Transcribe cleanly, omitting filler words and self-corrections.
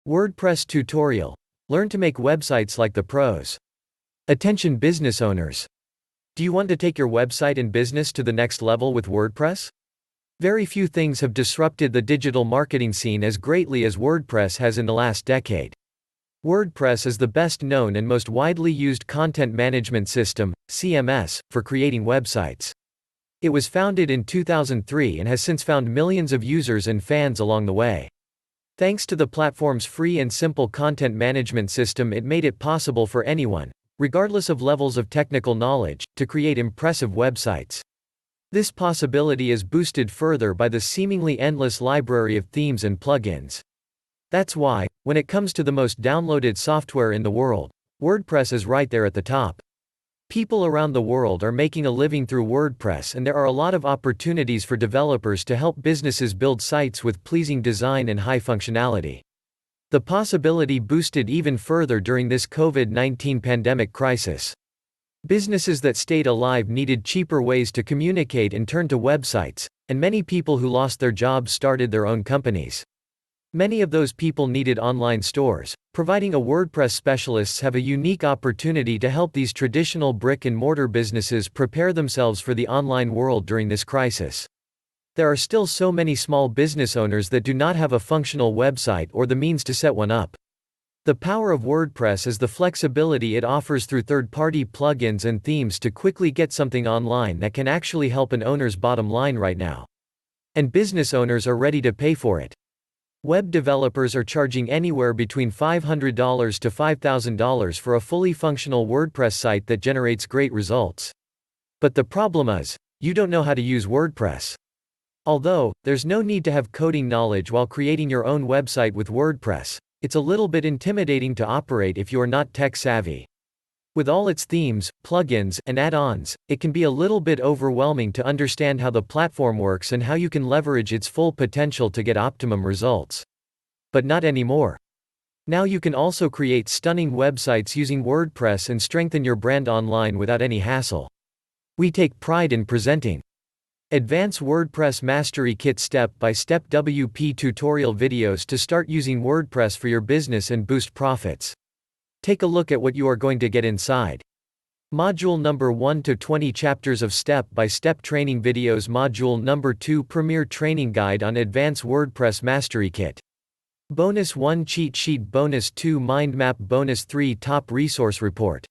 WordPress tutorial. Learn to make websites like the pros. Attention business owners. Do you want to take your website and business to the next level with WordPress? Very few things have disrupted the digital marketing scene as greatly as WordPress has in the last decade. WordPress is the best known and most widely used content management system, CMS, for creating websites. It was founded in 2003 and has since found millions of users and fans along the way. Thanks to the platform's free and simple content management system, it made it possible for anyone, regardless of levels of technical knowledge, to create impressive websites. This possibility is boosted further by the seemingly endless library of themes and plugins. That's why, when it comes to the most downloaded software in the world, WordPress is right there at the top. People around the world are making a living through WordPress, and there are a lot of opportunities for developers to help businesses build sites with pleasing design and high functionality. The possibility boosted even further during this COVID-19 pandemic crisis. Businesses that stayed alive needed cheaper ways to communicate and turned to websites, and many people who lost their jobs started their own companies. Many of those people needed online stores. Providing a WordPress specialists have a unique opportunity to help these traditional brick-and-mortar businesses prepare themselves for the online world during this crisis. There are still so many small business owners that do not have a functional website or the means to set one up. The power of WordPress is the flexibility it offers through third-party plugins and themes to quickly get something online that can actually help an owner's bottom line right now. And business owners are ready to pay for it. Web developers are charging anywhere between $500 to $5,000 for a fully functional WordPress site that generates great results. But the problem is, you don't know how to use WordPress. Although, there's no need to have coding knowledge while creating your own website with WordPress, it's a little bit intimidating to operate if you are not tech savvy. With all its themes, plugins, and add-ons, it can be a little bit overwhelming to understand how the platform works and how you can leverage its full potential to get optimum results. But not anymore. Now you can also create stunning websites using WordPress and strengthen your brand online without any hassle. We take pride in presenting Advanced WordPress Mastery Kit step-by-step WP tutorial videos to start using WordPress for your business and boost profits. Take a look at what you are going to get inside. Module number 1 to 20 chapters of step-by-step training videos. Module number 2 Premier Training Guide on Advanced WordPress Mastery Kit. Bonus 1 Cheat Sheet. Bonus 2 Mind Map. Bonus 3 Top Resource Report.